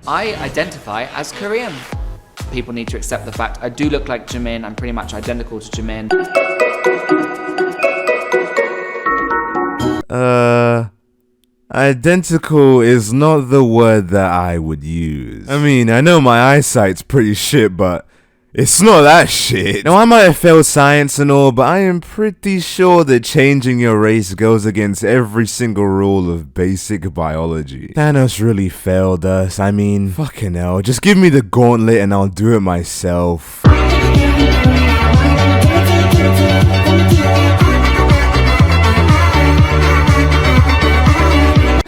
I identify as Korean. People need to accept the fact I do look like Jimin. I'm pretty much identical to Jimin. Identical is not the word that I would use. I mean, I know my eyesight's pretty shit, but it's not that shit. Now, I might have failed science and all, but I am pretty sure that changing your race goes against every single rule of basic biology. Thanos really failed us. I mean, fucking hell, just give me the gauntlet and I'll do it myself.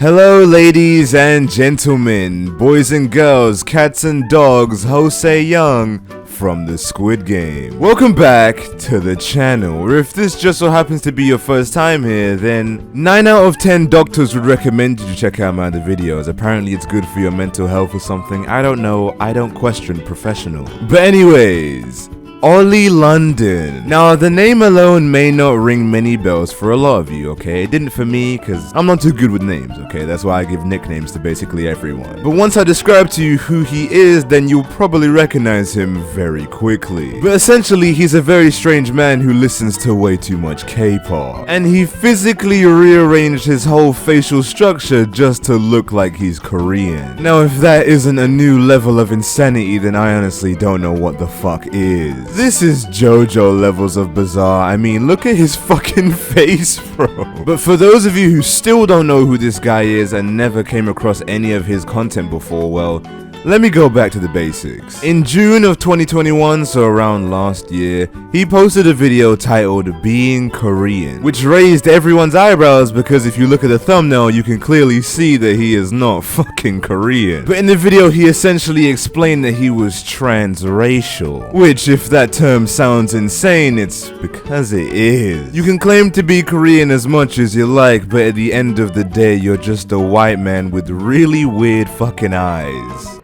Hello ladies and gentlemen, boys and girls, cats and dogs, Jose Young from the Squid Game. Welcome back to the channel, or if this just so happens to be your first time here, then 9 out of 10 doctors would recommend you to check out my other videos. Apparently it's good for your mental health or something, I don't know, I don't question professional. But anyways, Ollie London. Now, the name alone may not ring many bells for a lot of you, okay? It didn't for me, because I'm not too good with names, okay? That's why I give nicknames to basically everyone. But once I describe to you who he is, then you'll probably recognize him very quickly. But essentially, he's a very strange man who listens to way too much K-pop. And he physically rearranged his whole facial structure just to look like he's Korean. Now, if that isn't a new level of insanity, then I honestly don't know what the fuck is. This is JoJo levels of bizarre. I mean, look at his fucking face, bro. But for those of you who still don't know who this guy is and never came across any of his content before, well, let me go back to the basics. In June of 2021, so around last year, he posted a video titled Being Korean, which raised everyone's eyebrows because if you look at the thumbnail, you can clearly see that he is not fucking Korean. But in the video, he essentially explained that he was transracial, which, if that term sounds insane, it's because it is. You can claim to be Korean as much as you like, but at the end of the day, you're just a white man with really weird fucking eyes.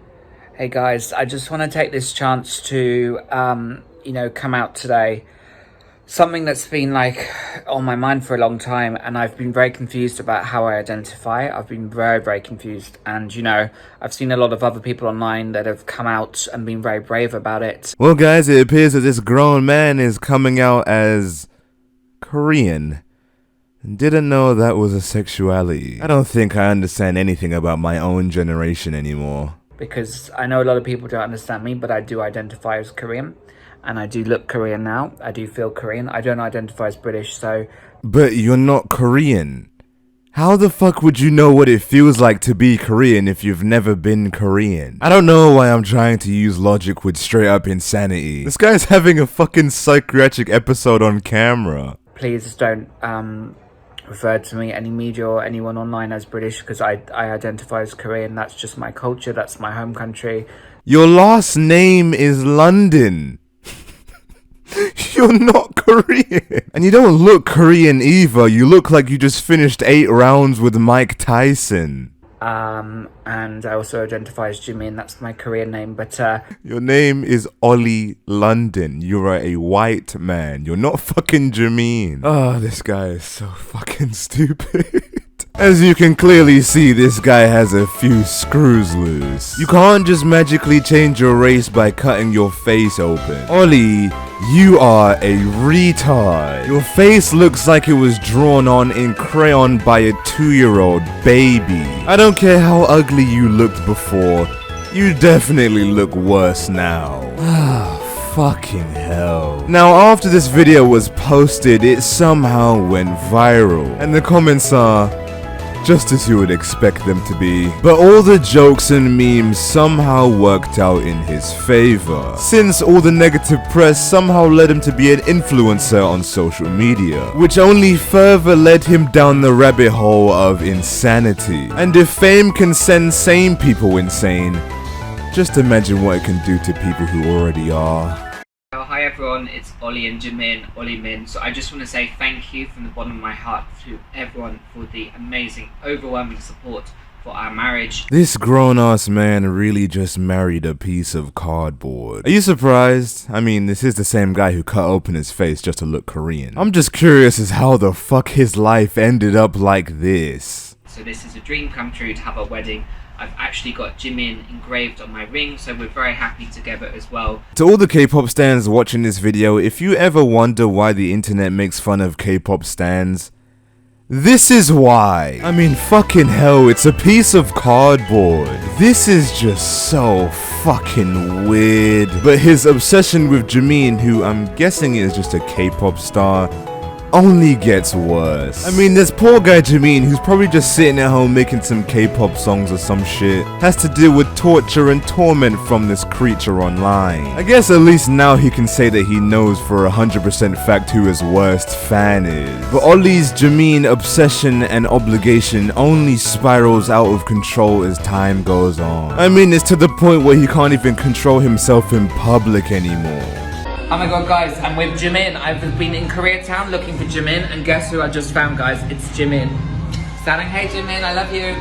Hey guys, I just want to take this chance to, come out today. Something that's been like on my mind for a long time, and I've been very confused about how I identify. I've been very, very confused. And, I've seen a lot of other people online that have come out and been very brave about it. Well, guys, it appears that this grown man is coming out as Korean. Didn't know that was a sexuality. I don't think I understand anything about my own generation anymore. Because I know a lot of people don't understand me, but I do identify as Korean. And I do look Korean now. I do feel Korean. I don't identify as British, so... But you're not Korean. How the fuck would you know what it feels like to be Korean if you've never been Korean? I don't know why I'm trying to use logic with straight up insanity. This guy's having a fucking psychiatric episode on camera. Please don't, refer to me, any media or anyone online as British, because I identify as Korean. That's just my culture, that's my home country. Your last name is London. You're not Korean. And you don't look Korean either. You look like you just finished 8 rounds with Mike Tyson. And I also identify as Jimin, that's my Korean name, but your name is Oli London. You're a white man. You're not fucking Jimin. Oh, this guy is so fucking stupid. As you can clearly see, this guy has a few screws loose. You can't just magically change your race by cutting your face open. Ollie, you are a retard. Your face looks like it was drawn on in crayon by a 2-year-old baby. I don't care how ugly you looked before, you definitely look worse now. Ah, fucking hell. Now, after this video was posted, it somehow went viral, and the comments are just as you would expect them to be. But all the jokes and memes somehow worked out in his favor, since all the negative press somehow led him to be an influencer on social media, which only further led him down the rabbit hole of insanity. And if fame can send sane people insane, just imagine what it can do to people who already are. Hi everyone, it's Ollie and Jimin, Ollie Min. So I just want to say thank you from the bottom of my heart to everyone for the amazing, overwhelming support for our marriage. This grown-ass man really just married a piece of cardboard. Are you surprised? I mean, this is the same guy who cut open his face just to look Korean. I'm just curious as how the fuck his life ended up like this. So this is a dream come true to have a wedding I've actually got Jimin engraved on my ring, so we're very happy together as well. To all the K-pop stans watching this video, if you ever wonder why the internet makes fun of K-pop stans, this is why. I mean, fucking hell, it's a piece of cardboard. This is just so fucking weird. But his obsession with Jimin, who I'm guessing is just a K-pop star, only gets worse. I mean, this poor guy Jimin, who's probably just sitting at home making some K-pop songs or some shit, has to deal with torture and torment from this creature online. I guess at least now he can say that he knows for 100% fact who his worst fan is. But Ollie's Jimin obsession and obligation only spirals out of control as time goes on. I mean, it's to the point where he can't even control himself in public anymore. Oh my god, guys, I'm with Jimin. I've been in Koreatown looking for Jimin, and guess who I just found, guys? It's Jimin. Standing, hey Jimin, I love you.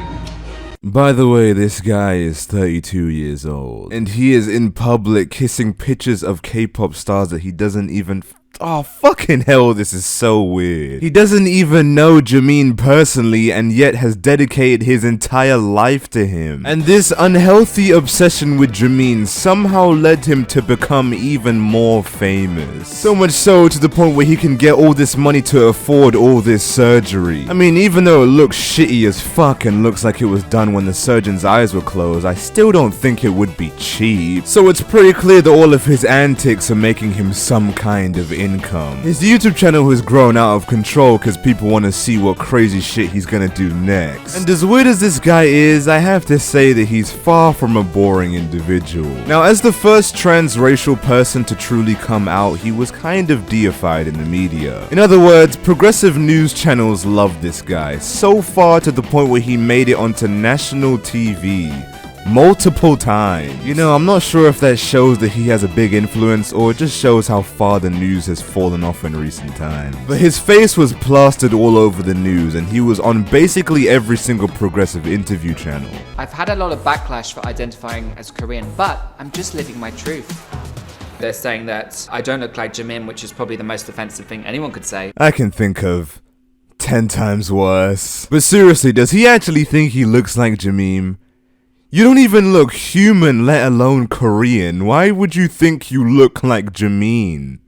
By the way, this guy is 32 years old, and he is in public kissing pictures of K-pop stars that he doesn't even... Oh, fucking hell, this is so weird. He doesn't even know Jimin personally and yet has dedicated his entire life to him. And this unhealthy obsession with Jimin somehow led him to become even more famous. So much so to the point where he can get all this money to afford all this surgery. I mean, even though it looks shitty as fuck and looks like it was done when the surgeon's eyes were closed, I still don't think it would be cheap. So it's pretty clear that all of his antics are making him some kind of income. His YouTube channel has grown out of control because people want to see what crazy shit he's gonna do next. And as weird as this guy is, I have to say that he's far from a boring individual. Now, as the first transracial person to truly come out, he was kind of deified in the media. In other words, progressive news channels love this guy, so far to the point where he made it onto national TV. Multiple times. You know, I'm not sure if that shows that he has a big influence or it just shows how far the news has fallen off in recent times. But his face was plastered all over the news and he was on basically every single progressive interview channel. I've had a lot of backlash for identifying as Korean, but I'm just living my truth. They're saying that I don't look like Jimin, which is probably the most offensive thing anyone could say. I can think of 10 times worse. But seriously, does he actually think he looks like Jimin? You don't even look human, let alone Korean. Why would you think you look like Jimin?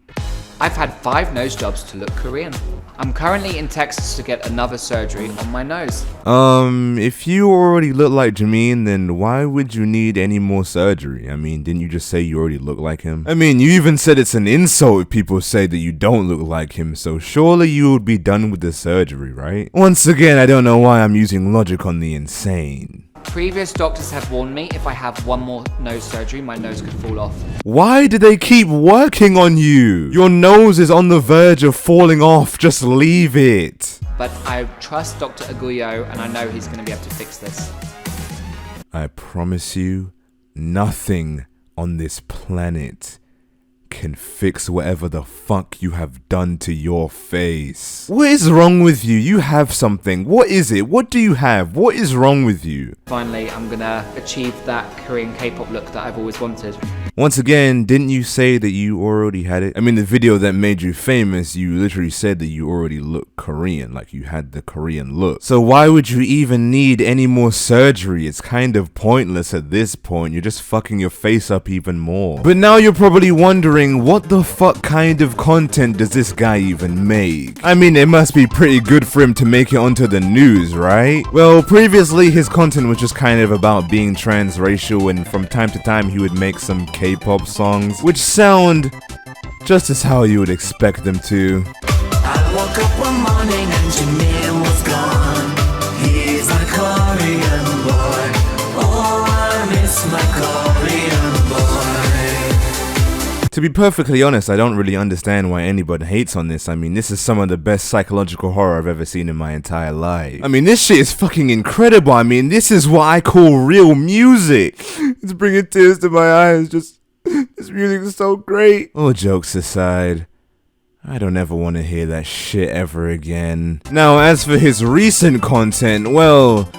I've had 5 nose jobs to look Korean. I'm currently in Texas to get another surgery on my nose. If you already look like Jimin, then why would you need any more surgery? I mean, didn't you just say you already look like him? I mean, you even said it's an insult if people say that you don't look like him, so surely you would be done with the surgery, right? Once again, I don't know why I'm using logic on the insane. Previous doctors have warned me if I have one more nose surgery, my nose could fall off. Why do they keep working on you? Your nose is on the verge of falling off, just leave it. But I trust Dr. Aguyo and I know he's going to be able to fix this. I promise you, nothing on this planet can fix whatever the fuck you have done to your face. What is wrong with you? You have something. What is it? What do you have? What is wrong with you? Finally, I'm gonna achieve that Korean K-pop look that I've always wanted. Once again, didn't you say that you already had it? I mean, the video that made you famous, you literally said that you already look Korean, like you had the Korean look. So why would you even need any more surgery? It's kind of pointless at this point. You're just fucking your face up even more. But now you're probably wondering, what the fuck kind of content does this guy even make? I mean, it must be pretty good for him to make it onto the news, right? Well, previously his content was just kind of about being transracial, and from time to time he would make some K-pop songs, which sound just as how you would expect them to. I woke up one morning and Jimin was gone. He's my Korean boy. Oh, I miss my Korean boy. To be perfectly honest, I don't really understand why anybody hates on this. I mean, this is some of the best psychological horror I've ever seen in my entire life. I mean, this shit is fucking incredible. I mean, this is what I call real music. It's bringing tears to my eyes. Just, this music is so great. All jokes aside, I don't ever want to hear that shit ever again. Now, as for his recent content, well,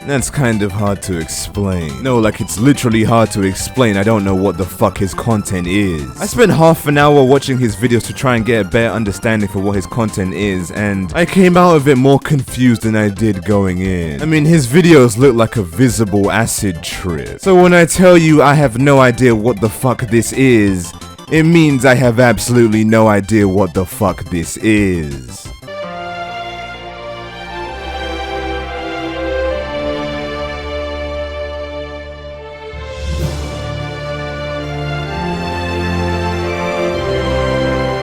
That's kind of hard to explain. No, like it's literally hard to explain. I don't know what the fuck his content is. I spent half an hour watching his videos to try and get a better understanding for what his content is, and I came out of it more confused than I did going in. I mean, his videos look like a visible acid trip. So when I tell you I have no idea what the fuck this is, it means I have absolutely no idea what the fuck this is.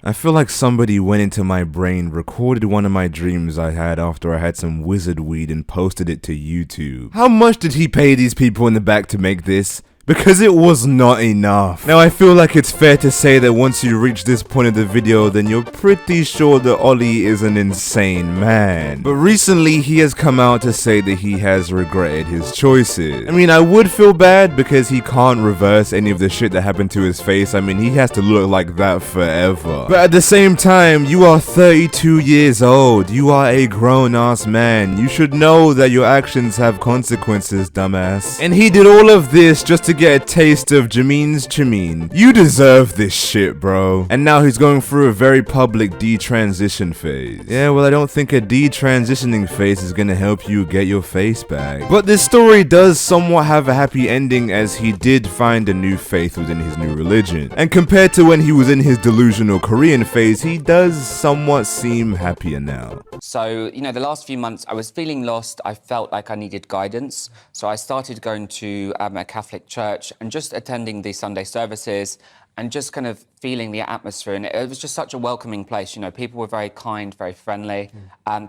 I feel like somebody went into my brain, recorded one of my dreams I had after I had some wizard weed and posted it to YouTube. How much did he pay these people in the back to make this? Because it was not enough. Now I feel like it's fair to say that once you reach this point of the video, then you're pretty sure that Ollie is an insane man. But recently he has come out to say that he has regretted his choices. I mean, I would feel bad because he can't reverse any of the shit that happened to his face. I mean, he has to look like that forever. But at the same time, you are 32 years old. You are a grown-ass man. You should know that your actions have consequences, dumbass. And he did all of this just to get a taste of Jamin's Chamin. You deserve this shit, bro. And now he's going through a very public detransition phase. Yeah, well, I don't think a detransitioning phase is gonna help you get your face back. But this story does somewhat have a happy ending, as he did find a new faith within his new religion. And compared to when he was in his delusional Korean phase, he does somewhat seem happier now. So, you know, the last few months I was feeling lost. I felt like I needed guidance. So I started going to a Catholic church and just attending the Sunday services and just kind of feeling the atmosphere. And it was just such a welcoming place. You know, people were very kind, very friendly.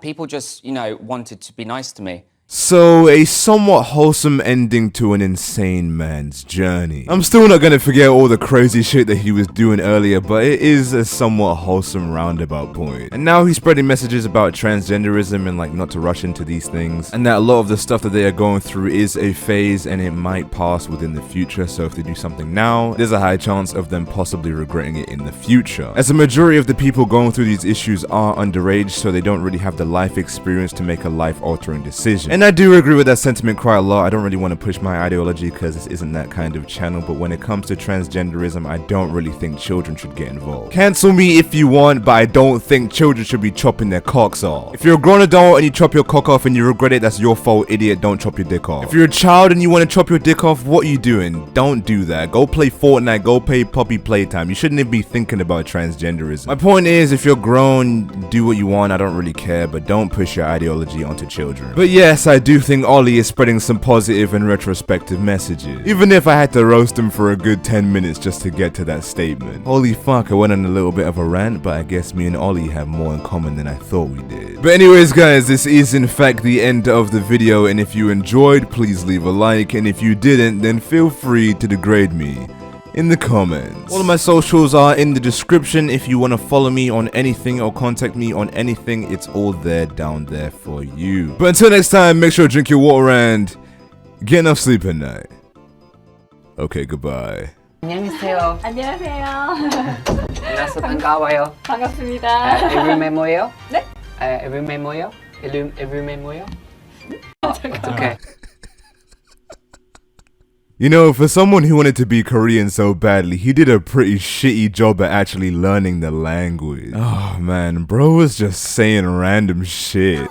People just, you know, wanted to be nice to me. So, a somewhat wholesome ending to an insane man's journey. I'm still not gonna forget all the crazy shit that he was doing earlier, but it is a somewhat wholesome roundabout point. And now he's spreading messages about transgenderism and like not to rush into these things, and that a lot of the stuff that they are going through is a phase and it might pass within the future. So if they do something now, there's a high chance of them possibly regretting it in the future. As the majority of the people going through these issues are underage, so they don't really have the life experience to make a life-altering decision. And I do agree with that sentiment quite a lot. I don't really want to push my ideology because this isn't that kind of channel, but when it comes to transgenderism, I don't really think children should get involved. Cancel me if you want, but I don't think children should be chopping their cocks off. If you're a grown adult and you chop your cock off and you regret it, that's your fault, idiot. Don't chop your dick off. If you're a child and you want to chop your dick off, what are you doing? Don't do that. Go play Fortnite, go play Puppy Playtime. You shouldn't even be thinking about transgenderism. My point is, if you're grown, do what you want. I don't really care, but don't push your ideology onto children. But yes, I do think Ollie is spreading some positive and retrospective messages, even if I had to roast him for a good 10 minutes just to get to that statement. Holy fuck, I went on a little bit of a rant, but I guess me and Ollie have more in common than I thought we did. But anyways guys, this is in fact the end of the video, and if you enjoyed, please leave a like, and if you didn't, then feel free to degrade me in the comments. All of my socials are in the description. If you want to follow me on anything or contact me on anything, it's all there down there for you. But until next time, make sure to drink your water and get enough sleep at night. Okay, goodbye. 안녕하세요. 안녕하세요. 만나서 반가워요. 반갑습니다. 이름이 뭐예요? 네? 이름이 뭐예요? 이름이 뭐예요? Okay. You know, for someone who wanted to be Korean so badly, he did a pretty shitty job at actually learning the language. Oh man, bro was just saying random shit. No,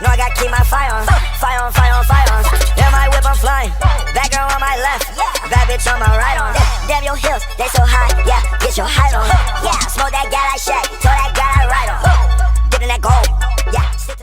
I gotta keep my fire on. Fire on, fire on, fire on. Yeah, my whip, I'm flying. That girl on my left, that bitch on my right on. Damn, your heels, they so high. Yeah, get your height on. Yeah, smoke that guy like Shaq. Told that guy I ride on. Getting that gold.